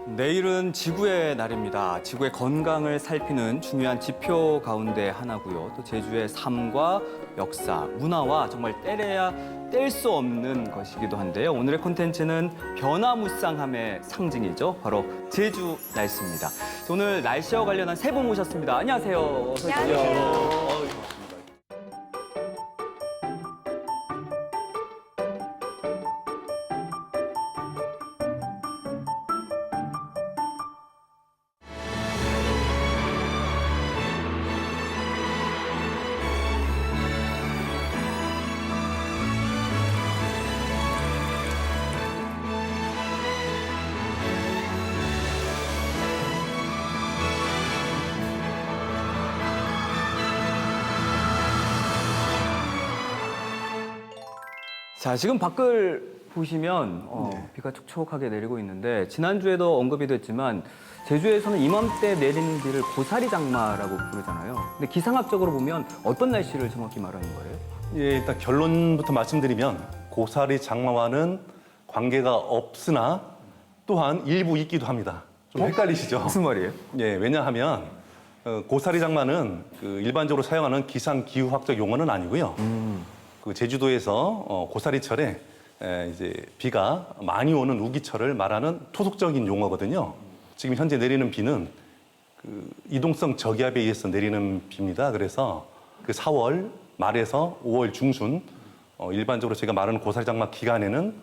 내일은 지구의 날입니다. 지구의 건강을 살피는 중요한 지표 가운데 하나고요. 또 제주의 삶과 역사, 문화와 정말 떼려야 뗄 수 없는 것이기도 한데요. 오늘의 콘텐츠는 변화무쌍함의 상징이죠. 바로 제주 날씨입니다. 오늘 날씨와 관련한 세 분 모셨습니다. 안녕하세요. 어서 오십시오. 안녕하세요. 자, 지금 밖을 보시면 비가 촉촉하게 내리고 있는데 지난주에도 언급이 됐지만 제주에서는 이맘때 내리는 비를 고사리 장마라고 부르잖아요. 근데 기상학적으로 보면 어떤 날씨를 정확히 말하는 거예요? 예, 일단 결론부터 말씀드리면 고사리 장마와는 관계가 없으나 또한 일부 있기도 합니다. 좀 헷갈리시죠? 무슨 말이에요? 예, 왜냐하면 고사리 장마는 일반적으로 사용하는 기상기후학적 용어는 아니고요. 그 제주도에서 고사리철에 이제 비가 많이 오는 우기철을 말하는 토속적인 용어거든요. 지금 현재 내리는 비는 그 이동성 저기압에 의해서 내리는 비입니다. 그래서 그 4월 말에서 5월 중순 일반적으로 제가 말하는 고사리 장마 기간에는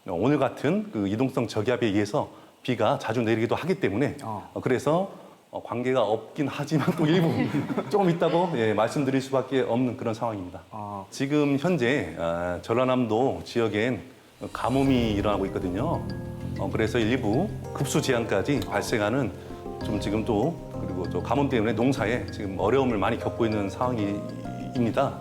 오늘 같은 그 이동성 저기압에 의해서 비가 자주 내리기도 하기 때문에 그래서 관계가 없긴 하지만 또 일부 조금 있다고 말씀드릴 수밖에 없는 그런 상황입니다. 지금 현재 전라남도 지역엔 가뭄이 일어나고 있거든요. 그래서 일부 급수 재앙까지 발생하는 좀 지금 또 그리고 또 가뭄 때문에 농사에 지금 어려움을 많이 겪고 있는 상황입니다.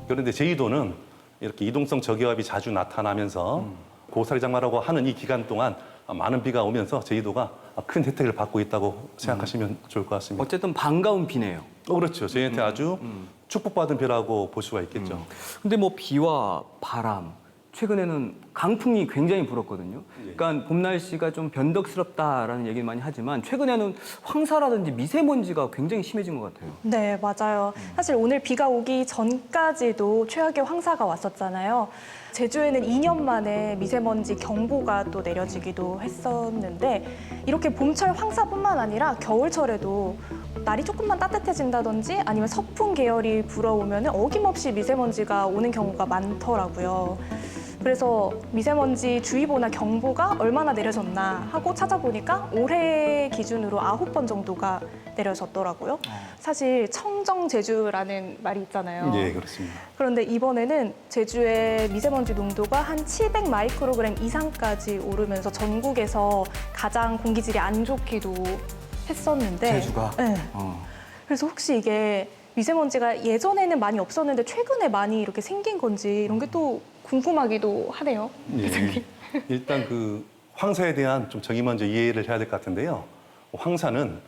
그런데 제주도는 이렇게 이동성 저기압이 자주 나타나면서 고사리 장마라고 하는 이 기간 동안 많은 비가 오면서 제주도가 큰 혜택을 받고 있다고 생각하시면 좋을 것 같습니다. 어쨌든 반가운 비네요. 그렇죠. 저희한테 아주 축복받은 비라고 볼 수가 있겠죠. 근데 뭐 비와 바람, 최근에는 강풍이 굉장히 불었거든요. 그러니까 봄 날씨가 좀 변덕스럽다라는 얘기를 많이 하지만 최근에는 황사라든지 미세먼지가 굉장히 심해진 것 같아요. 네, 맞아요. 사실 오늘 비가 오기 전까지도 최악의 황사가 왔었잖아요. 제주에는 2년 만에 미세먼지 경보가 또 내려지기도 했었는데 이렇게 봄철 황사뿐만 아니라 겨울철에도 날이 조금만 따뜻해진다든지 아니면 서풍 계열이 불어오면 어김없이 미세먼지가 오는 경우가 많더라고요. 그래서 미세먼지 주의보나 경보가 얼마나 내려졌나 하고 찾아보니까 올해 기준으로 9번 정도가 내려졌더라고요. 사실 청정제주라는 말이 있잖아요. 예, 그렇습니다. 그런데 이번에는 제주의 미세먼지 농도가 한 700 마이크로그램 이상까지 오르면서 전국에서 가장 공기질이 안 좋기도 했었는데 제주가? 네. 그래서 혹시 이게 미세먼지가 예전에는 많이 없었는데 최근에 많이 이렇게 생긴 건지 이런 게 또 궁금하기도 하네요. 예. 일단 그 황사에 대한 좀 정의 먼저 이해를 해야 될 것 같은데요. 황사는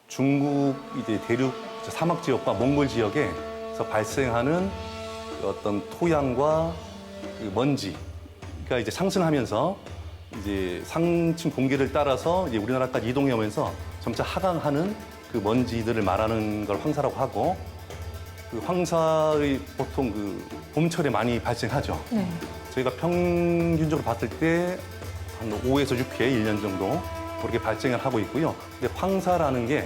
중국 이제 대륙 사막 지역과 몽골 지역에서 발생하는 그 어떤 토양과 그 먼지가 이제 상승하면서 이제 상층 공기를 따라서 이제 우리나라까지 이동해 오면서 점차 하강하는 그 먼지들을 말하는 걸 황사라고 하고 그 황사의 보통 그 봄철에 많이 발생하죠. 네. 저희가 평균적으로 봤을 때 한 5에서 6회 1년 정도 그렇게 발생을 하고 있고요. 근데 황사라는 게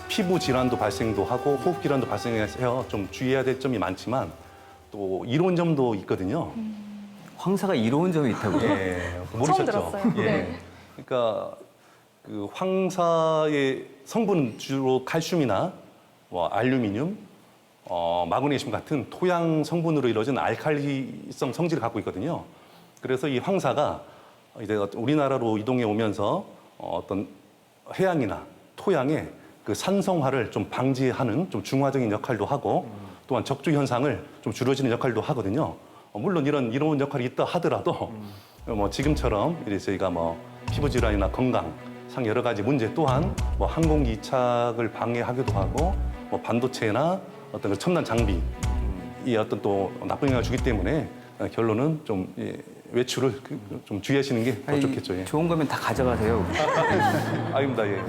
피부 질환도 발생도 하고 호흡 질환도 발생해서 좀 주의해야 될 점이 많지만 또 이로운 점도 있거든요. 황사가 이로운 점이 있다고요? 예, 모르셨죠? 처음 들었어요. 예. 네. 그러니까 그 황사의 성분은 주로 칼슘이나 뭐 알루미늄, 마그네슘 같은 토양 성분으로 이루어진 알칼리성 성질을 갖고 있거든요. 그래서 이 황사가 이제 우리나라로 이동해 오면서 어떤 해양이나 토양의 그 산성화를 좀 방지하는 좀 중화적인 역할도 하고 또한 적조 현상을 좀 줄여주는 역할도 하거든요. 물론 이런 이로운 역할이 있다 하더라도 뭐 지금처럼 이제 저희가 뭐 피부 질환이나 건강 상 여러 가지 문제 또한 뭐 항공기 이착을 방해하기도 하고 뭐 반도체나 어떤 그 첨단 장비 이 어떤 또 나쁜 영향을 주기 때문에 결론은 좀 외출을 좀 주의하시는 게 더 아니, 좋겠죠. 예. 좋은 거면 다 가져가세요. 아닙니다. 예.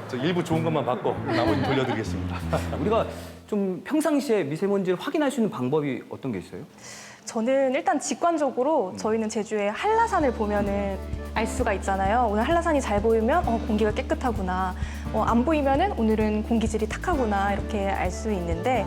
저 일부 좋은 것만 받고 나머지 돌려드리겠습니다. 우리가 좀 평상시에 미세먼지를 확인할 수 있는 방법이 어떤 게 있어요? 저는 일단 직관적으로 저희는 제주의 한라산을 보면은 알 수가 있잖아요. 오늘 한라산이 잘 보이면 공기가 깨끗하구나. 안 보이면은 오늘은 공기질이 탁하구나 이렇게 알 수 있는데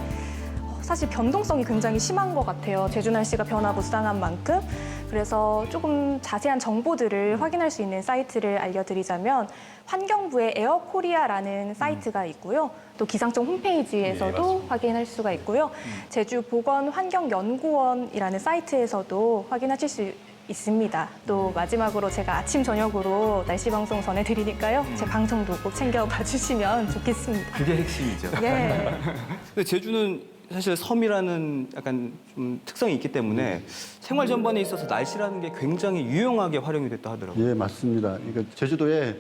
사실 변동성이 굉장히 심한 것 같아요. 제주 날씨가 변화무쌍한 만큼. 그래서 조금 자세한 정보들을 확인할 수 있는 사이트를 알려드리자면 환경부의 에어코리아라는 사이트가 있고요. 또 기상청 홈페이지에서도 확인할 수가 있고요. 제주보건환경연구원이라는 사이트에서도 확인하실 수 있습니다. 또 마지막으로 제가 아침 저녁으로 날씨 방송 전해드리니까요. 제 방송도 꼭 챙겨봐 주시면 좋겠습니다. 그게 핵심이죠. 네. 근데 제주는 사실 섬이라는 약간 좀 특성이 있기 때문에 생활 전반에 있어서 날씨라는 게 굉장히 유용하게 활용이 됐다 하더라고요. 예, 맞습니다. 그러니까 제주도에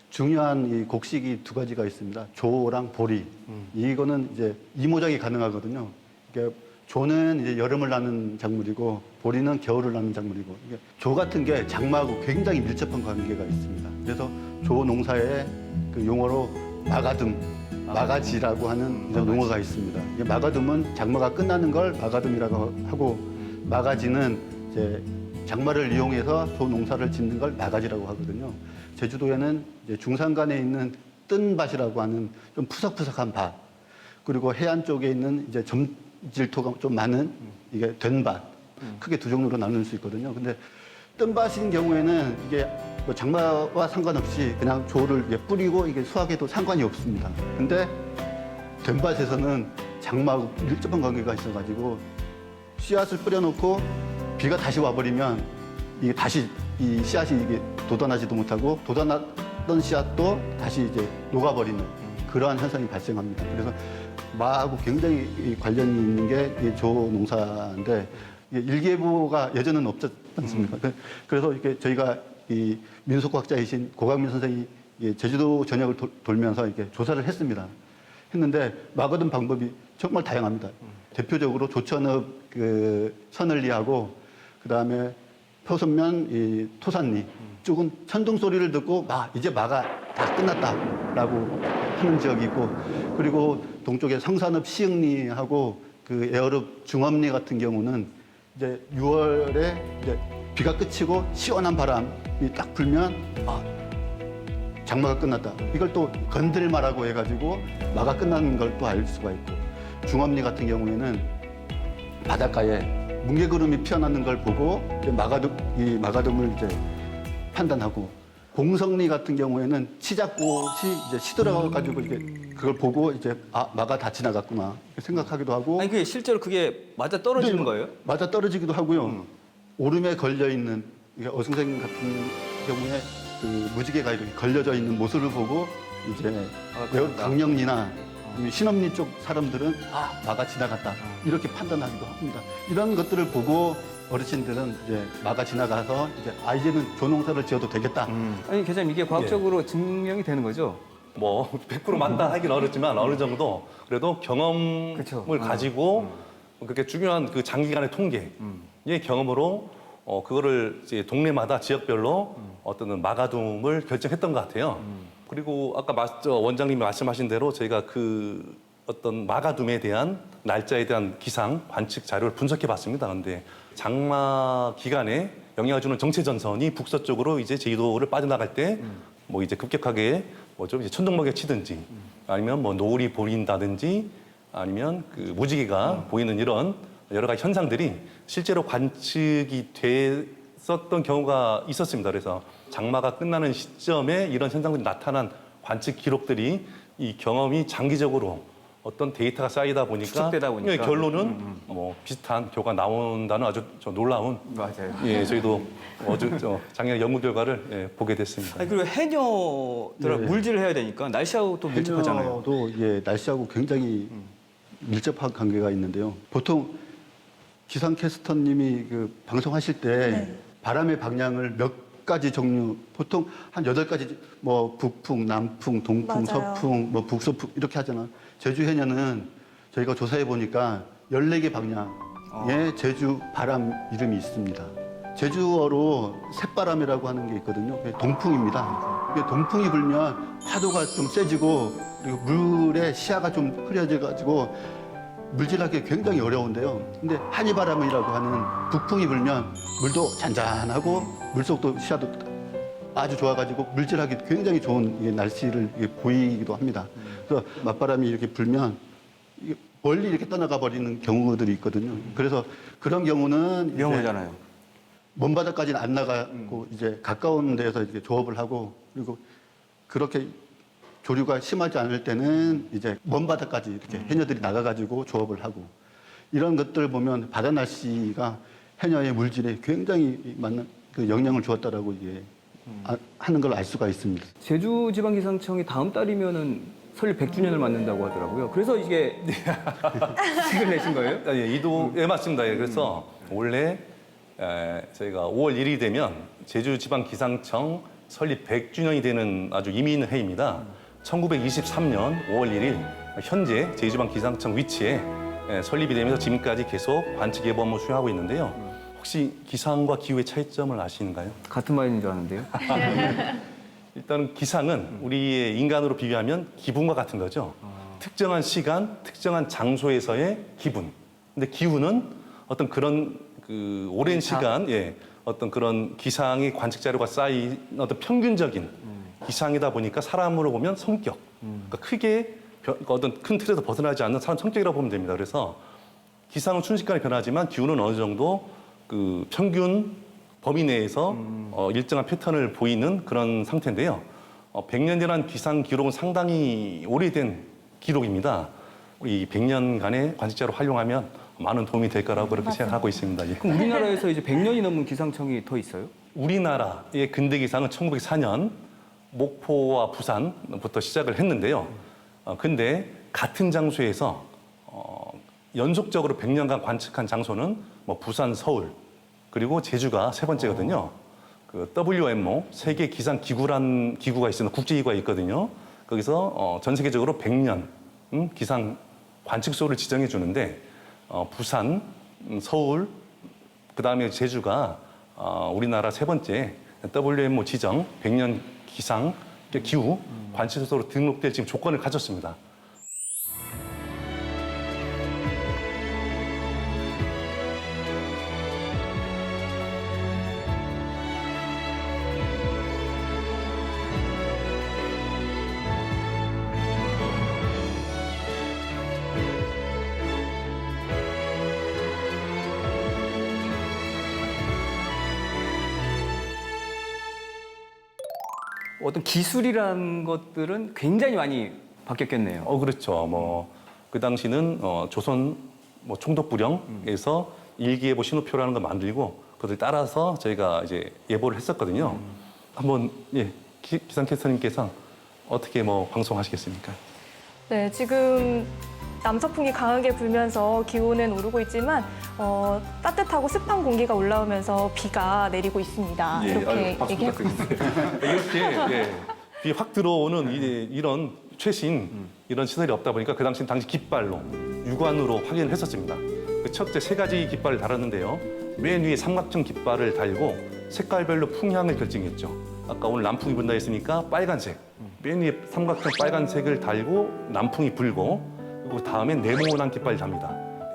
중요한 이 곡식이 두 가지가 있습니다. 조랑 보리. 이거는 이제 이모작이 가능하거든요. 그러니까 조는 이제 여름을 나는 작물이고 보리는 겨울을 나는 작물이고 이게 조 같은 게 장마하고 굉장히 밀접한 관계가 있습니다. 그래서 조 농사의 그 용어로 마가지라고 하는 용어가 있습니다. 이게 마가듬은 장마가 끝나는 걸 마가듬이라고 하고 마가지는 이제 장마를 이용해서 조 농사를 짓는 걸 마가지라고 하거든요. 제주도에는 이제 중산간에 있는 뜬밭이라고 하는 좀 푸석푸석한 밭, 그리고 해안 쪽에 있는 이제 점질토가 좀 많은 이게 된밭, 크게 두 종류로 나눌 수 있거든요. 근데 뜬밭인 경우에는 이게 뭐 장마와 상관없이 그냥 조를 뿌리고 이게 수확해도 상관이 없습니다. 근데 된밭에서는 장마하고 밀접한 관계가 있어가지고 씨앗을 뿌려놓고 비가 다시 와버리면 이게 다시 이 씨앗이 이게 돋아나지도 못하고 돋아났던 씨앗도 다시 이제 녹아버리는 그러한 현상이 발생합니다. 그래서 마하고 굉장히 관련이 있는 게 조 농사인데 일기예보가 예전에는 없었지 않습니까? 그래서 이렇게 저희가 이 민속과학자이신 고강민 선생이 제주도 전역을 돌면서 이렇게 조사를 했습니다. 했는데 막거든 방법이 정말 다양합니다. 대표적으로 조천읍 그 천을리하고 그다음에 표선면 이 토산리 쪽은 천둥 소리를 듣고 이제 마가 다 끝났다라고 하는 지역이 있고, 그리고 동쪽에 성산읍 시흥리하고 그 에어읍 중엄리 같은 경우는 이제 6월에 이제 비가 그치고 시원한 바람이 딱 불면 장마가 끝났다. 이걸 또 건들마라고 해가지고 마가 끝나는 걸 또 알 수가 있고, 중엄리 같은 경우에는 바닷가에 뭉게구름이 피어나는 걸 보고 이제 마가듬을 이제 판단하고, 공성리 같은 경우에는 치자꽃이 이제 시들어가지고 이제 그걸 보고 이제 마가 다 지나갔구나 이렇게 생각하기도 하고. 아니 그게 실제로 그게 맞아 떨어지는 거예요? 맞아 떨어지기도 하고요. 오름에 걸려 있는 어승생 같은 경우에 그 무지개가 이렇게 걸려져 있는 모습을 보고 이제 강령리나 신엄리 쪽 사람들은 마가 지나갔다 이렇게 판단하기도 합니다. 이런 것들을 보고 어르신들은 이제 마가 지나가서 이제는 조농사를 지어도 되겠다. 아니 계장님 이게 과학적으로 증명이 되는 거죠? 뭐 100% 맞다 하긴 어렵지만 어느 정도 그래도 경험을 그쵸. 가지고 그렇게 중요한 그 장기간의 통계의 경험으로 그거를 이제 동네마다 지역별로 어떤 마가둠을 결정했던 것 같아요. 그리고 아까 원장님이 말씀하신 대로 저희가 그 어떤 마가둠에 대한 날짜에 대한 기상 관측 자료를 분석해 봤습니다. 그런데 장마 기간에 영향을 주는 정체 전선이 북서쪽으로 이제 제주도를 빠져나갈 때 뭐 이제 급격하게 이제 천둥번개 치든지 아니면 뭐 노을이 보인다든지 아니면 그 무지개가 보이는 이런 여러 가지 현상들이 실제로 관측이 됐었던 경우가 있었습니다. 그래서 장마가 끝나는 시점에 이런 현상들이 나타난 관측 기록들이 이 경험이 장기적으로 어떤 데이터가 쌓이다 보니까, 축적되다 보니까. 결론은 뭐 비슷한 결과가 나온다는 아주 놀라운 맞아요. 저희도 작년 연구 결과를 보게 됐습니다. 아니 그리고 해녀들 물질을 해야 되니까 날씨하고 또 밀접하잖아요. 해녀도 날씨하고 굉장히 밀접한 관계가 있는데요. 보통 기상캐스터님이 그 방송하실 때 바람의 방향을 몇 가지 종류, 보통 한 8가지, 뭐 북풍, 남풍, 동풍, 맞아요. 서풍, 뭐 북서풍 이렇게 하잖아. 제주 해녀는 저희가 조사해 보니까 14개 방향의 제주 바람 이름이 있습니다. 제주어로 새바람이라고 하는 게 있거든요. 그게 동풍입니다. 이게 동풍이 불면 파도가 좀 세지고 그리고 물의 시야가 좀 흐려져가지고 물질하기 굉장히 어려운데요. 근데 한이바람이라고 하는 북풍이 불면 물도 잔잔하고 물속도 시야도 아주 좋아가지고 물질하기 굉장히 좋은 이게 날씨를 이게 보이기도 합니다. 그래서 맞바람이 이렇게 불면 이게 멀리 이렇게 떠나가 버리는 경우들이 있거든요. 그래서 그런 경우는 이제 위험하잖아요. 먼 바다까지는 안 나가고 이제 가까운 데에서 이렇게 조업을 하고 그리고 그렇게 조류가 심하지 않을 때는 이제 먼 바다까지 이렇게 해녀들이 나가가지고 조업을 하고 이런 것들 보면 바다 날씨가 해녀의 물질에 굉장히 많은 그 영향을 주었다라고 이게 하는 걸 알 수가 있습니다. 제주지방기상청이 다음 달이면은 설립 100주년을 맞는다고 하더라고요. 그래서 이게 식을 내신 거예요? 예, 맞습니다. 예, 그래서 원래 저희가 5월 1일이 되면 제주지방기상청 설립 100주년이 되는 아주 의미 있는 해입니다. 1923년 5월 1일 현재 제주지방기상청 위치에 설립이 되면서 지금까지 계속 관측 예보 업무 수행하고 있는데요. 혹시 기상과 기후의 차이점을 아시는가요? 같은 말인 줄 아는데요. 일단 기상은 우리의 인간으로 비교하면 기분과 같은 거죠. 특정한 시간, 특정한 장소에서의 기분. 근데 기후는 어떤 그런 그 오랜 시간, 어떤 그런 기상의 관측 자료가 쌓인 어떤 평균적인 기상이다 보니까 사람으로 보면 성격. 그러니까 크게 어떤 큰 틀에서 벗어나지 않는 사람 성격이라고 보면 됩니다. 그래서 기상은 순식간에 변하지만 기후는 어느 정도 그 평균 범위 내에서 일정한 패턴을 보이는 그런 상태인데요. 100년이라는 기상 기록은 상당히 오래된 기록입니다. 이 100년간의 관측자로 활용하면 많은 도움이 될 거라고 그렇게 생각하고 있습니다. 예. 그럼 우리나라에서 이제 100년이 넘은 기상청이 더 있어요? 우리나라의 근대 기상은 1904년 목포와 부산부터 시작을 했는데요. 근데 같은 장소에서 연속적으로 100년간 관측한 장소는 뭐 부산, 서울, 그리고 제주가 세 번째거든요. 그 WMO 세계 기상 기구란 기구가 있습니다. 국제기구가 있거든요. 거기서 전 세계적으로 100년 기상 관측소를 지정해 주는데 부산, 서울, 그다음에 제주가 우리나라 세 번째 WMO 지정 100년 기상 기후 관측소로 등록될 지금 조건을 가졌습니다. 어떤 기술이라는 것들은 굉장히 많이 바뀌었겠네요. 그렇죠. 그 당시는 조선 총독부령에서 일기예보 신호표라는 걸 만들고 그것을 따라서 저희가 이제 예보를 했었거든요. 한번 기상캐스터님께서 어떻게 방송하시겠습니까? 네, 지금 남서풍이 강하게 불면서 기온은 오르고 있지만 따뜻하고 습한 공기가 올라오면서 비가 내리고 있습니다. 이렇게 얘기해 이렇게 비 확 들어오는 이런 최신 이런 시설이 없다 보니까 그 당시 깃발로 육안으로 확인을 했었습니다. 그 첫째 세 가지 깃발을 달았는데요. 맨 위에 삼각형 깃발을 달고 색깔별로 풍향을 결정했죠. 아까 오늘 남풍이 분다 했으니까 빨간색. 맨 위에 삼각형 빨간색을 달고 남풍이 불고 그리고 다음엔 네모난 깃발을 답니다.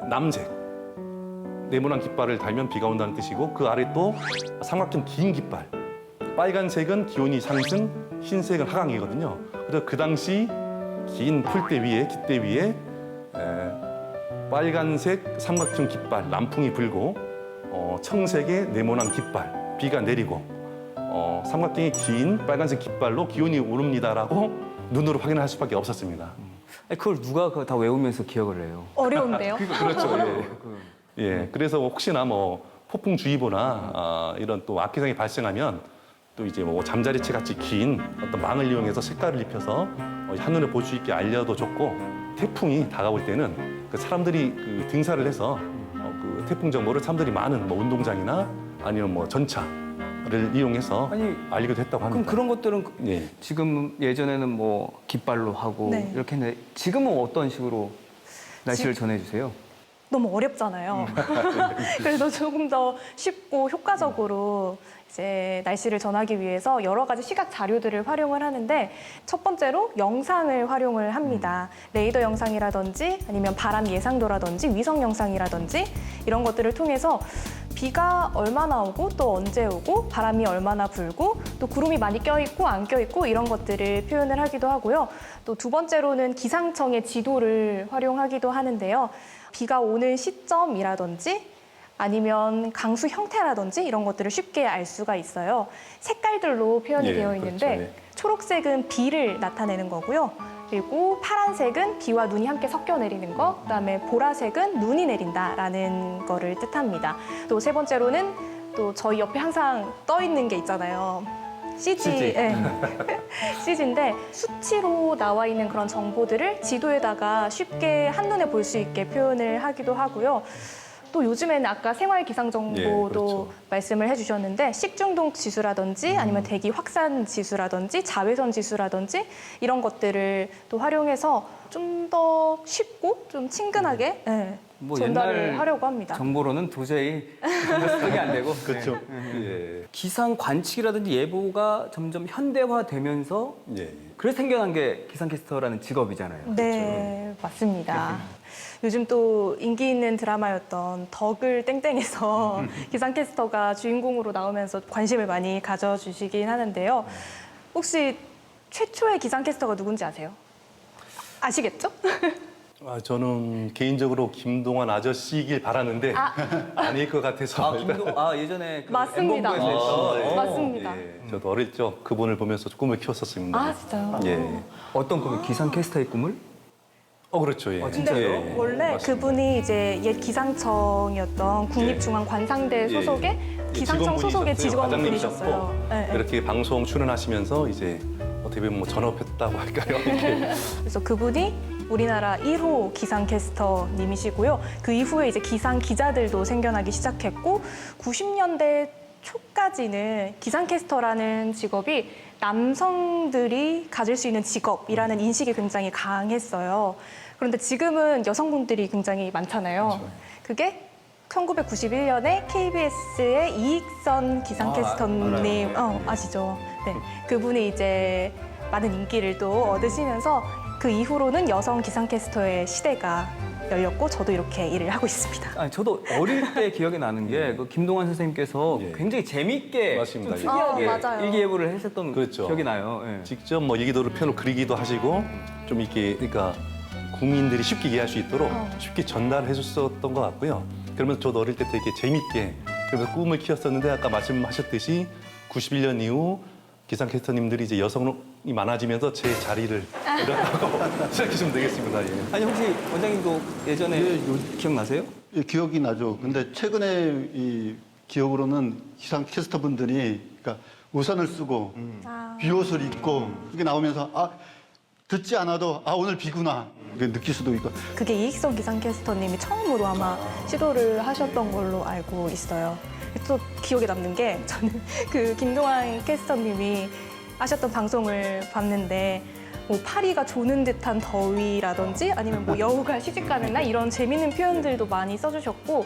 남색. 네모난 깃발을 달면 비가 온다는 뜻이고 그 아래 또 삼각형 긴 깃발. 빨간색은 기온이 상승, 흰색은 하강이거든요. 그래서 그 당시 긴 풀대 위에, 깃대 위에 빨간색 삼각형 깃발, 남풍이 불고 청색의 네모난 깃발, 비가 내리고 삼각형의 긴 빨간색 깃발로 기온이 오릅니다라고 눈으로 확인할 수밖에 없었습니다. 그걸 누가 다 외우면서 기억을 해요? 어려운데요? 그렇죠. 예, 그래서 혹시나 폭풍주의보나 이런 또 악기상이 발생하면 또 이제 잠자리채 같이 긴 어떤 망을 이용해서 색깔을 입혀서 한눈에 볼 수 있게 알려도 좋고 태풍이 다가올 때는 그 사람들이 그 등산을 해서 그 태풍 정보를 사람들이 많은 운동장이나 아니면 전차를 이용해서 알리기도 했다고 합니다. 그럼 그런 것들은 지금 예전에는 깃발로 하고 네. 이렇게 했는데 지금은 어떤 식으로 날씨를 전해주세요? 너무 어렵잖아요. 그래서 조금 더 쉽고 효과적으로 이제 날씨를 전하기 위해서 여러 가지 시각 자료들을 활용을 하는데 첫 번째로 영상을 활용을 합니다. 레이더 영상이라든지 아니면 바람 예상도라든지 위성 영상이라든지 이런 것들을 통해서 비가 얼마나 오고 또 언제 오고 바람이 얼마나 불고 또 구름이 많이 껴있고 안 껴있고 이런 것들을 표현을 하기도 하고요. 또 두 번째로는 기상청의 지도를 활용하기도 하는데요. 비가 오는 시점이라든지 아니면 강수 형태라든지 이런 것들을 쉽게 알 수가 있어요. 색깔들로 표현이 예, 되어 있는데 그렇죠. 예. 초록색은 비를 나타내는 거고요. 그리고 파란색은 비와 눈이 함께 섞여 내리는 거, 그다음에 보라색은 눈이 내린다라는 거를 뜻합니다. 또 세 번째로는 또 저희 옆에 항상 떠 있는 게 있잖아요. CG. 네. CG인데 수치로 나와 있는 그런 정보들을 지도에다가 쉽게 한눈에 볼 수 있게 표현을 하기도 하고요. 또 요즘에는 아까 생활 기상 정보도 예, 그렇죠. 말씀을 해주셨는데 식중독 지수라든지 아니면 대기 확산 지수라든지 자외선 지수라든지 이런 것들을 또 활용해서 좀 더 쉽고 좀 친근하게 뭐 전달을 옛날 하려고 합니다. 정보로는 도저히 설명이 안 되고. 그렇죠. 예. 기상 관측이라든지 예보가 점점 현대화되면서 예. 그래서 생겨난 게 기상캐스터라는 직업이잖아요. 네, 맞습니다. 요즘 또 인기 있는 드라마였던 덕을 땡땡에서 기상캐스터가 주인공으로 나오면서 관심을 많이 가져주시긴 하는데요. 혹시 최초의 기상캐스터가 누군지 아세요? 아시겠죠? 저는 개인적으로 김동완 아저씨이길 바라는데 아닐 것 같아서. 예전에 그 맞습니다. M본부에서 했던 맞습니다. 예, 저도 어릴 적 그분을 보면서 꿈을 키웠었습니다. 아, 진짜요? 예. 어떤 꿈을 기상캐스터의 꿈을? 그렇죠. 예. 진짜요? 예, 예. 원래 맞습니다. 그분이 이제 옛 기상청이었던 국립중앙관상대 소속의 기상청 소속의 직원분이셨어요. 네, 네. 이렇게 방송 출연하시면서 이제 어떻게 보면 뭐 전업했다고 할까요? 이렇게. 그래서 그분이 우리나라 1호 기상캐스터님이시고요. 그 이후에 이제 기상 기자들도 생겨나기 시작했고 90년대 초까지는 기상캐스터라는 직업이 남성들이 가질 수 있는 직업이라는 인식이 굉장히 강했어요. 그런데 지금은 여성분들이 굉장히 많잖아요. 그게 1991년에 KBS의 이익선 기상캐스터님 아시죠? 네, 그분이 이제 많은 인기를 또 얻으시면서 그 이후로는 여성 기상캐스터의 시대가 열렸고 저도 이렇게 일을 하고 있습니다. 아니, 저도 어릴 때 기억이 나는 게 그 김동완 선생님께서 예. 굉장히 재밌게 맞습니다. 좀 특이하게 맞아요. 일기예보를 하셨던 그렇죠. 기억이 나요. 예. 직접 뭐 얘기도를 펴놓고 그리기도 하시고 좀 이렇게 그러니까 국민들이 쉽게 이해할 수 있도록 쉽게 전달해 줬었던 것 같고요. 그러면서 저도 어릴 때 되게 재밌게 그러면서 꿈을 키웠었는데 아까 말씀하셨듯이 91년 이후 기상캐스터님들이 이제 여성이 많아지면서 제 자리를 이렇다고 시작하시면 되겠습니다. 예. 아니 혹시 원장님도 예전에 기억나세요? 예, 기억이 나죠. 근데 최근에 이 기억으로는 기상캐스터 분들이 그러니까 우산을 쓰고 비옷을 입고 이렇게 나오면서 듣지 않아도 오늘 비구나 이렇게 느낄 수도 있고. 그게 이익선 기상캐스터님이 처음으로 아마 시도를 하셨던 걸로 알고 있어요. 또 기억에 남는 게 저는 그 김동완 캐스터님이 하셨던 방송을 봤는데 뭐 파리가 조는 듯한 더위라든지 아니면 뭐 여우가 시집가는 날 이런 재밌는 표현들도 많이 써주셨고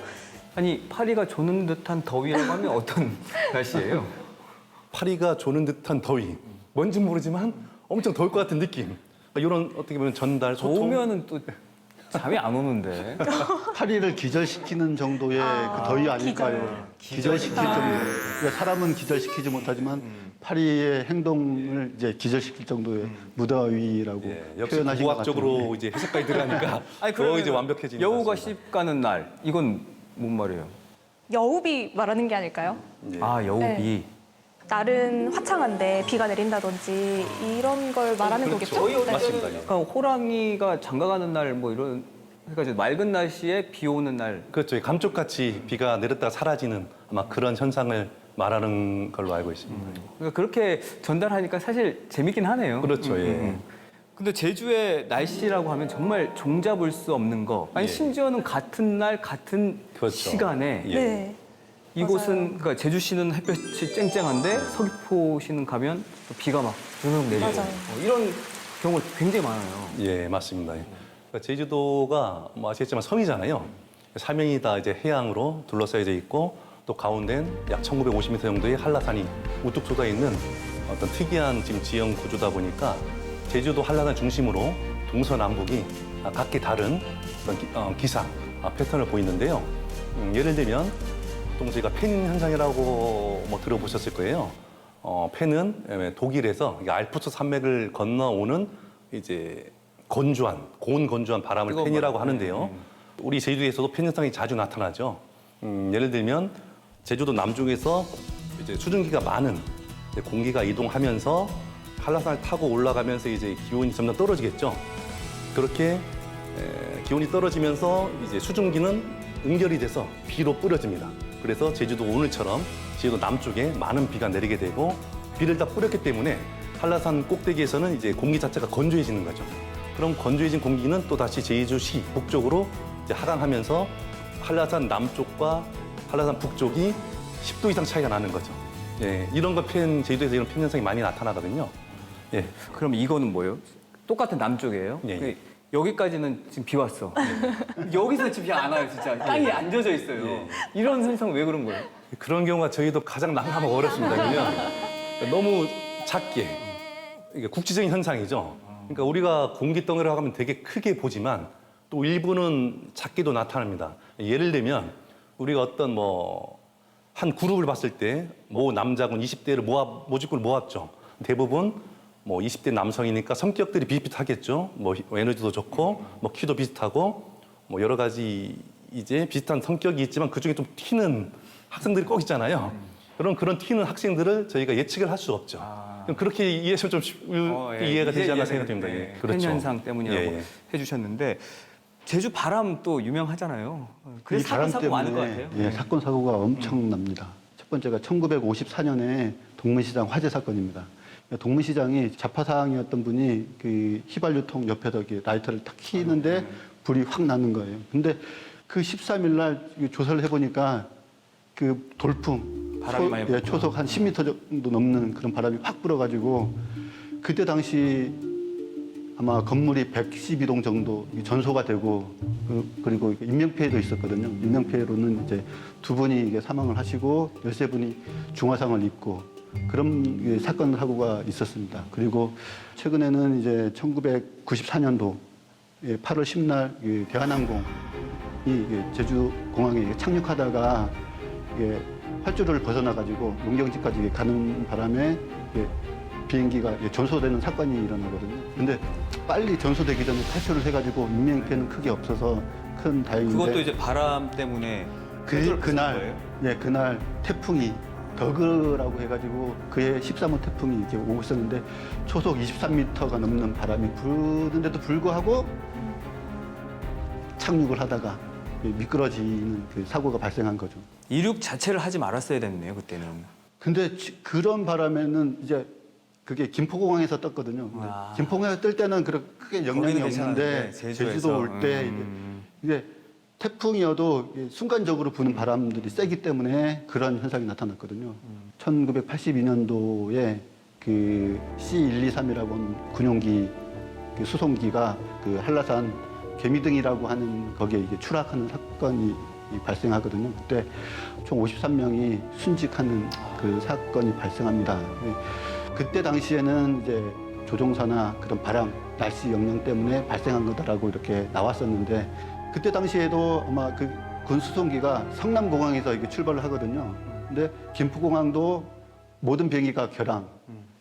아니 파리가 조는 듯한 더위라고 하면 어떤 날씨예요? 파리가 조는 듯한 더위. 뭔지 모르지만 엄청 더울 것 같은 느낌. 이런 어떻게 보면 전달, 소통. 더우면은 또 잠이 안 오는데. 파리를 기절시키는 정도의 그 더위 아닐까요? 기절시킬 정도. 그러니까 사람은 기절시키지 못하지만 파리의 행동을 이제 기절시킬 정도의 무더위라고 예, 역시 표현하신 것 같아요. 과학적으로 이제 해석까지 들어가니까 아니 더 그러면 이제 완벽해지는 여우가 것 같습니다. 씹 가는 날 이건 뭔 말이에요? 여우비 말하는 게 아닐까요? 예. 아 여우비. 네. 날은 화창한데 비가 내린다든지 이런 걸 말하는 거겠죠? 네. 맞습니다. 예. 그러니까 호랑이가 장가가는 날 뭐 이런 그러니까 맑은 날씨에 비 오는 날. 그렇죠. 감쪽같이 비가 내렸다가 사라지는 아마 그런 현상을 말하는 걸로 알고 있습니다. 그러니까 그렇게 전달하니까 사실 재밌긴 하네요. 그렇죠. 예. 근데 제주의 날씨라고 하면 정말 종잡을 수 없는 거. 아니 예. 심지어는 같은 날 같은 그렇죠. 시간에 예. 네. 이곳은 그러니까 제주시는 햇볕이 쨍쨍한데 서귀포시는 가면 또 비가 막 주룩 내리고 맞아요. 이런 경우가 굉장히 많아요. 예, 맞습니다. 예. 그러니까 제주도가 뭐 아시겠지만 섬이잖아요. 사면이 다 이제 해양으로 둘러싸여져 있고 또 가운데는 약 1950m 정도의 한라산이 우뚝 솟아 있는 어떤 특이한 지금 지형 구조다 보니까 제주도 한라산 중심으로 동서남북이 각기 다른 그런 기상 패턴을 보이는데요. 예를 들면 보통 저희가 펜 현상이라고 뭐 들어보셨을 거예요. 펜은 독일에서 이게 알프스 산맥을 건너오는 이제 건조한 고온 건조한 바람을 뜨거운 펜이라고 바람. 하는데요. 우리 제주도에서도 펜 현상이 자주 나타나죠. 예를 들면 제주도 남쪽에서 이제 수증기가 많은 이제 공기가 이동하면서 한라산을 타고 올라가면서 이제 기온이 점점 떨어지겠죠. 그렇게 기온이 떨어지면서 이제 수증기는 응결이 돼서 비로 뿌려집니다. 그래서 제주도 오늘처럼 제주도 남쪽에 많은 비가 내리게 되고 비를 다 뿌렸기 때문에 한라산 꼭대기에서는 이제 공기 자체가 건조해지는 거죠. 그럼 건조해진 공기는 또 다시 제주시 북쪽으로 이제 하강하면서 한라산 남쪽과 한라산 북쪽이 10도 이상 차이가 나는 거죠. 예, 이런 거 제주도에서 이런 펜 현상이 많이 나타나거든요. 예. 그럼 이거는 뭐예요? 똑같은 남쪽이에요? 예, 예. 여기까지는 지금 비 왔어. 여기서 지금 비 안 와요, 진짜. 땅이 안 젖어 있어요. 이런 현상 왜 그런 거예요? 그런 경우가 저희도 가장 난감하고 어렵습니다. 왜냐면 너무 작게 이게 국지적인 현상이죠. 그러니까 우리가 공기 덩어리를 하면 되게 크게 보지만 또 일부는 작게도 나타납니다. 예를 들면 우리가 어떤 한 그룹을 봤을 때 모 남자군 20대를 모집군을 모았죠. 대부분 20대 남성이니까 성격들이 비슷하겠죠. 에너지도 좋고 키도 비슷하고 여러 가지 이제 비슷한 성격이 있지만 그중에 좀 튀는 학생들이 꼭 있잖아요. 그런 튀는 학생들을 저희가 예측을 할 수 없죠. 그럼 그렇게 이해하시면 좀 이해가 되지 않나 생각됩니다. 예. 펜 현상 때문이라고 예, 예. 해주셨는데 제주 바람 또 유명하잖아요. 이 그래서 바람 사고 많은 것 때문에 같아요. 예, 사건 사고가 엄청납니다. 첫 번째가 1954년에 동문시장 화재 사건입니다. 동문시장이 자파상이었던 분이 그 휘발유통 옆에다 이렇게 라이터를 탁 켜는데 불이 확 나는 거예요. 근데 그 13일 날 조사를 해보니까 그 돌풍, 바람이 많이 불었구나. 초속 한 10m 정도 넘는 그런 바람이 확 불어가지고 그때 당시 아마 건물이 112동 정도 전소가 되고 그리고 인명피해도 있었거든요. 인명피해로는 이제 2분이 이게 사망을 하시고 13분이 중화상을 입고 그런 사건 사고가 있었습니다. 그리고 최근에는 이제 1994년도 8월 10날 대한항공이 제주 공항에 착륙하다가 활주로를 벗어나가지고 용경지까지 가는 바람에 비행기가 전소되는 사건이 일어나거든요. 근데 빨리 전소되기 전에 탈출을 해가지고 인명피해는 크게 없어서 큰 다행인데 그것도 이제 바람 때문에 그날 태풍이 더그라고 해가지고 그해 13호 태풍이 이렇게 오고 있었는데 초속 23m가 넘는 바람이 부는데도 불구하고 착륙을 하다가 미끄러지는 그 사고가 발생한 거죠. 이륙 자체를 하지 말았어야 됐네요, 그때는. 근데 그런 바람에는 이제 그게 김포공항에서 떴거든요. 근데 아. 김포공항에서 뜰 때는 그렇게 크게 영향이 거기는 없는데 괜찮은데, 제주에서. 제주도 올 때 이게 태풍이어도 순간적으로 부는 바람들이 세기 때문에 그런 현상이 나타났거든요. 1982년도에 그 C123이라고 하는 군용기 그 수송기가 그 한라산 개미등이라고 하는 거기에 이게 추락하는 사건이 발생하거든요. 그때 총 53명이 순직하는 그 사건이 발생합니다. 그때 당시에는 이제 조종사나 그런 바람, 날씨 영향 때문에 발생한 거다라고 이렇게 나왔었는데 그때 당시에도 아마 그 군수송기가 성남공항에서 이게 출발을 하거든요. 근데 김포공항도 모든 비행기가 결항.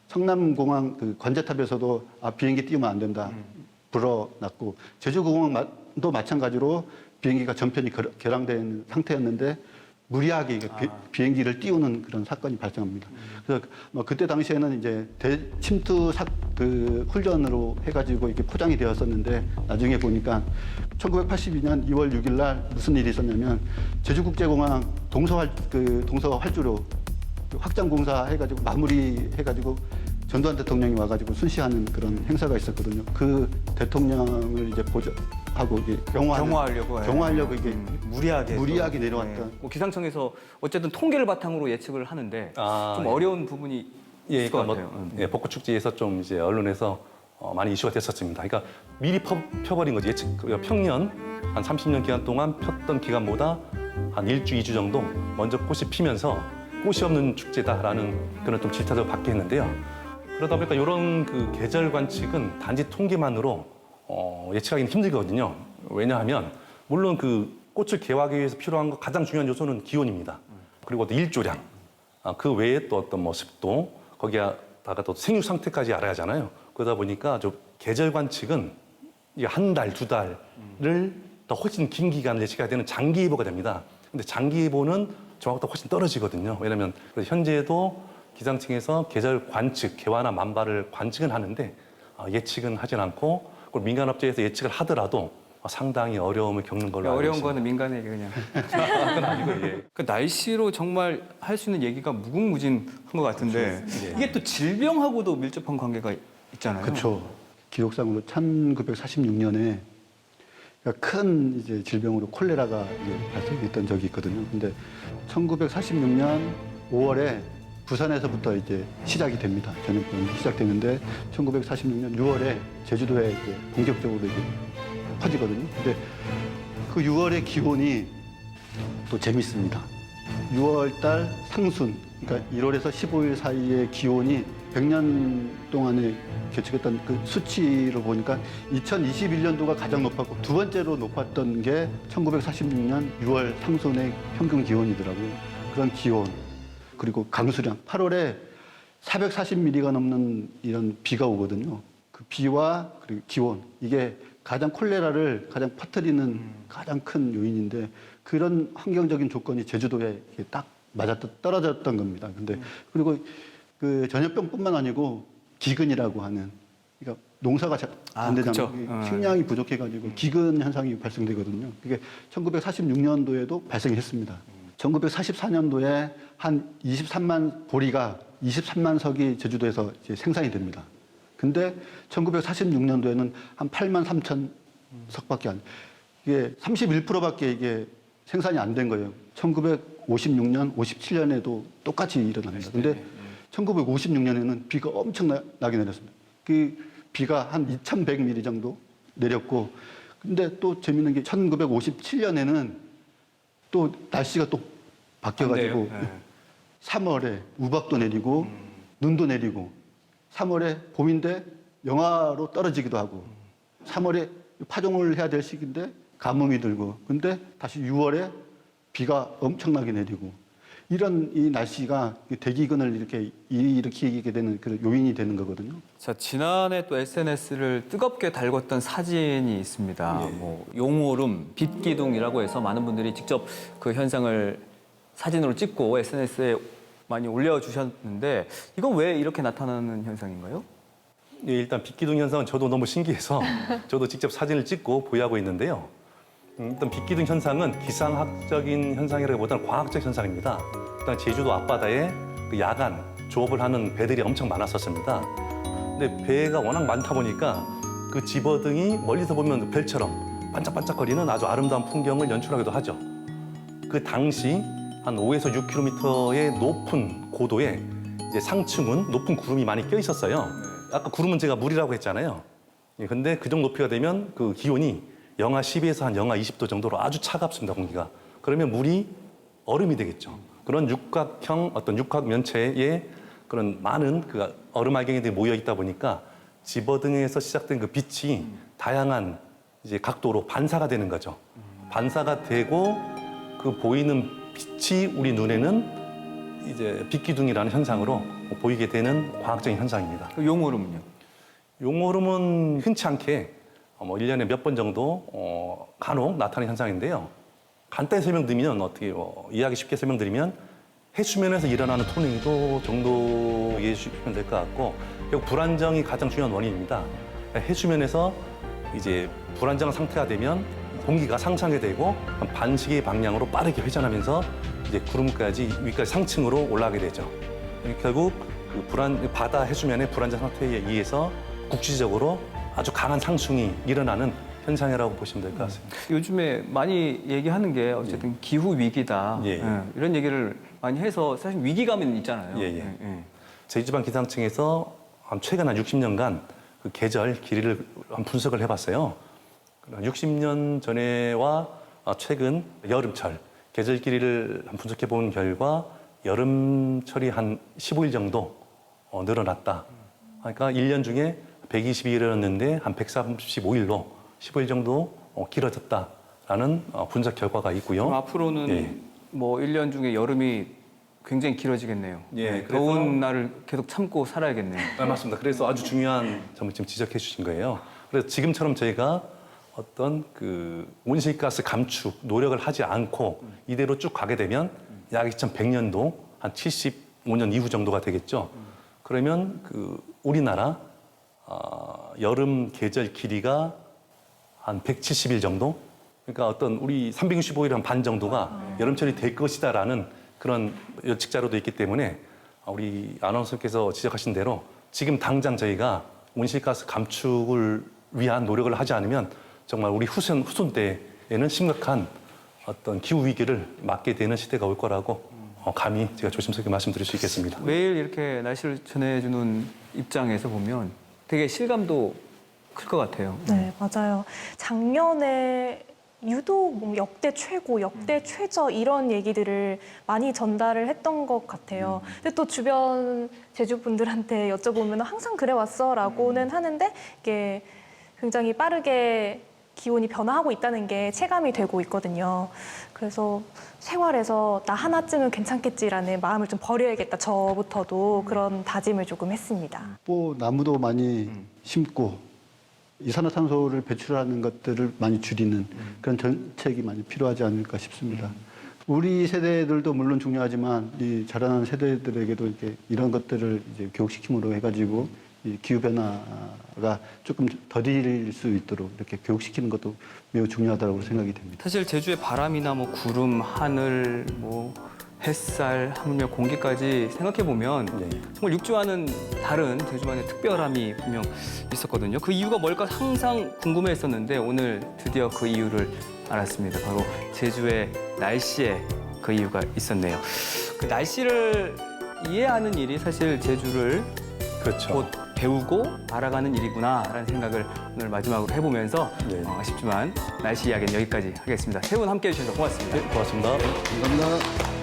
성남공항 그 관제탑에서도 비행기 띄우면 안 된다. 불어났고 제주공항도 마찬가지로 비행기가 전편이 결항된 상태였는데 무리하게 비행기를 띄우는 그런 사건이 발생합니다. 그래서 그때 당시에는 이제 대침투 그 훈련으로 해가지고 이렇게 포장이 되었었는데 나중에 보니까 1982년 2월 6일 날 무슨 일이 있었냐면 제주국제공항 동서 활주로 확장 공사 해가지고 마무리 해가지고 전두환 대통령이 와가지고 순시하는 그런 행사가 있었거든요. 그 대통령을 이제 보조하고 경호하려고 이게 무리하게 내려왔던. 뭐 기상청에서 어쨌든 통계를 바탕으로 예측을 하는데 좀 어려운 부분이 있을 것 같아요. 벚꽃 축제에서 좀 이제 언론에서 많이 이슈가 됐었습니다. 그러니까 미리 펴버린 거지. 예측 평년 한 30년 기간 동안 폈던 기간보다 한 1주, 2주 정도 먼저 꽃이 피면서 꽃이 없는 축제다라는 그런 좀 질타도 받게 했는데요. 그러다 보니까 이런 그 계절 관측은 단지 통계만으로 예측하기는 힘들거든요. 왜냐하면 물론 그 꽃을 개화하기 위해서 필요한 거 가장 중요한 요소는 기온입니다. 그리고 또 일조량, 그 외에 또 어떤 뭐 습도, 거기다가 또 생육 상태까지 알아야 하잖아요. 그러다 보니까 좀 계절 관측은 한 달, 두 달을 더 훨씬 긴 기간을 예측해야 되는 장기 예보가 됩니다. 근데 장기 예보는 정확도가 훨씬 떨어지거든요. 왜냐하면 현재도 기상청에서 계절 관측, 개화나 만발을 관측은 하는데 예측은 하진 않고 그리고 민간업체에서 예측을 하더라도 상당히 어려움을 겪는 걸로 알고 어려운 있습니다. 거는 민간에게 그냥. 그건 아니고 예. 그 날씨로 정말 할 수 있는 얘기가 무궁무진한 것 같은데 예. 이게 또 질병하고도 밀접한 관계가 있잖아요. 그렇죠. 기록상으로 1946년에 큰 이제 질병으로 콜레라가 이제 발생했던 적이 있거든요. 근데 1946년 5월에 부산에서부터 이제 시작이 됩니다. 전염병이 시작되는데 1946년 6월에 제주도에 이제 본격적으로 이제 퍼지거든요. 근데 그 6월의 기온이 또 재밌습니다. 6월 달 상순, 그러니까 1월에서 15일 사이의 기온이 100년 동안에 계측했던 그 수치를 보니까 2021년도가 가장 높았고 두 번째로 높았던 게 1946년 6월 상순의 평균 기온이더라고요. 그런 기온, 그리고 강수량, 8월에 440mm가 넘는 이런 비가 오거든요. 그 비와 그리고 기온, 이게 가장 콜레라를 가장 퍼뜨리는 가장 큰 요인인데 그런 환경적인 조건이 제주도에 이렇게 딱 맞아 떨어졌던 겁니다. 근데 그리고 그 전염병뿐만 아니고 기근이라고 하는, 그러니까 농사가 잘 안 되잖아요. 그쵸. 식량이 부족해가지고 기근 현상이 발생되거든요. 그게 1946년도에도 발생했습니다. 1944년도에 한 23만 보리가 23만 석이 제주도에서 이제 생산이 됩니다. 근데 1946년도에는 한 8만 3천 석밖에 안, 이게 31%밖에 이게 생산이 안 된 거예요. 1956년, 57년에도 똑같이 일어납니다. 근데 1956년에는 비가 엄청나게 내렸습니다. 그 비가 한 2,100mm 정도 내렸고, 근데 또 재밌는 게 1957년에는 또 날씨가 또 바뀌어가지고 3월에 우박도 내리고 눈도 내리고 3월에 봄인데 영하로 떨어지기도 하고 3월에 파종을 해야 될 시기인데 가뭄이 들고 근데 다시 6월에 비가 엄청나게 내리고 이런 이 날씨가 대기근을 이렇게 일으키게 되는 그 요인이 되는 거거든요. 자, 지난해 또 SNS를 뜨겁게 달궜던 사진이 있습니다. 예. 뭐 용오름, 빛기둥이라고 해서 많은 분들이 직접 그 현상을 사진으로 찍고 SNS에 많이 올려주셨는데 이건 왜 이렇게 나타나는 현상인가요? 예, 일단 빛기둥 현상은 저도 너무 신기해서 저도 직접 사진을 찍고 보유하고 있는데요. 일단 빛기둥 현상은 기상학적인 현상이라기보다는 과학적 현상입니다. 일단 제주도 앞바다에 그 야간 조업을 하는 배들이 엄청 많았었습니다. 근데 배가 워낙 많다 보니까 그 집어등이 멀리서 보면 별처럼 반짝반짝거리는 아주 아름다운 풍경을 연출하기도 하죠. 그 당시 한 5에서 6km의 높은 고도에 이제 상층은 높은 구름이 많이 껴 있었어요. 아까 구름은 제가 물이라고 했잖아요. 예, 근데 그 정도 높이가 되면 그 기온이 영하 12에서 한 영하 20도 정도로 아주 차갑습니다, 공기가. 그러면 물이 얼음이 되겠죠. 그런 육각형 어떤 육각 면체에 그런 많은 그 얼음 알갱이들이 모여 있다 보니까 집어등에서 시작된 그 빛이 다양한 이제 각도로 반사가 되는 거죠. 반사가 되고 그 보이는 빛이 우리 눈에는 이제 빛기둥이라는 현상으로 보이게 되는 과학적인 현상입니다. 그 용오름은요? 용오름은 흔치 않게 뭐 1년에 몇 번 정도 간혹 나타나는 현상인데요. 간단히 설명드리면 어떻게 이해하기 쉽게 설명드리면 해수면에서 일어나는 토네이도 정도 이해해 주시면 될 것 같고 결국 불안정이 가장 중요한 원인입니다. 해수면에서 이제 불안정한 상태가 되면 공기가 상승하게 되고 반시계 방향으로 빠르게 회전하면서 이제 구름까지 위까지 상층으로 올라가게 되죠. 결국 그 바다 해수면의 불안정 상태에 의해서 국지적으로 아주 강한 상승이 일어나는 현상이라고 보시면 될 것 같습니다. 요즘에 많이 얘기하는 게 어쨌든 기후 위기다. 예, 예. 이런 얘기를 많이 해서 사실 위기감은 있잖아요. 예, 예. 제주지방기상청에서 최근 한 60년간 그 계절 길이를 분석을 해봤어요. 60년 전에와 최근 여름철 계절끼리를 분석해 본 결과 여름철이 한 15일 정도 늘어났다. 그러니까 1년 중에 122일이었는데 한 135일로 15일 정도 길어졌다라는 분석 결과가 있고요. 그럼 앞으로는 예. 뭐 1년 중에 여름이 굉장히 길어지겠네요. 예, 그래서- 더운 날을 계속 참고 살아야겠네요. 맞습니다. 그래서 아주 중요한 점을 지금 지적해 주신 거예요. 그래서 지금처럼 저희가 어떤 그 온실가스 감축 노력을 하지 않고 이대로 쭉 가게 되면 약 2100년도 한 75년 이후 정도가 되겠죠. 그러면 그 우리나라 여름 계절 길이가 한 170일 정도? 그러니까 어떤 우리 365일 한 반 정도가 여름철이 될 것이다라는 그런 예측 자료도 있기 때문에 우리 아나운서께서 지적하신 대로 지금 당장 저희가 온실가스 감축을 위한 노력을 하지 않으면 정말 우리 후손 때에는 심각한 어떤 기후 위기를 맞게 되는 시대가 올 거라고 감히 제가 조심스럽게 말씀드릴 수 있겠습니다. 매일 이렇게 날씨를 전해주는 입장에서 보면 되게 실감도 클 것 같아요. 네, 맞아요. 작년에 유독 뭐 역대 최고, 역대 최저 이런 얘기들을 많이 전달을 했던 것 같아요. 근데 또 주변 제주 분들한테 여쭤보면 항상 그래 왔어라고는 하는데 이게 굉장히 빠르게 기온이 변화하고 있다는 게 체감이 되고 있거든요. 그래서 생활에서 나 하나쯤은 괜찮겠지라는 마음을 좀 버려야겠다. 저부터도 그런 다짐을 조금 했습니다. 뭐 나무도 많이 심고 이산화탄소를 배출하는 것들을 많이 줄이는 그런 정책이 많이 필요하지 않을까 싶습니다. 우리 세대들도 물론 중요하지만 이 자라나는 세대들에게도 이렇게 이런 것들을 이제 교육시킴으로 해가지고 이 기후 변화가 조금 더딜 수 있도록 이렇게 교육시키는 것도 매우 중요하다고 생각이 됩니다. 사실 제주의 바람이나 뭐 구름, 하늘, 뭐 햇살, 하물며 공기까지 생각해 보면 네. 정말 육지와는 다른 제주만의 특별함이 분명 있었거든요. 그 이유가 뭘까 항상 궁금해했었는데 오늘 드디어 그 이유를 알았습니다. 바로 제주의 날씨에 그 이유가 있었네요. 그 날씨를 이해하는 일이 사실 제주를 그렇죠. 곧 배우고 알아가는 일이구나라는 생각을 오늘 마지막으로 해보면서 네. 아쉽지만 날씨 이야기는 여기까지 하겠습니다. 세 분 함께해 주셔서 고맙습니다. 네, 고맙습니다. 감사합니다.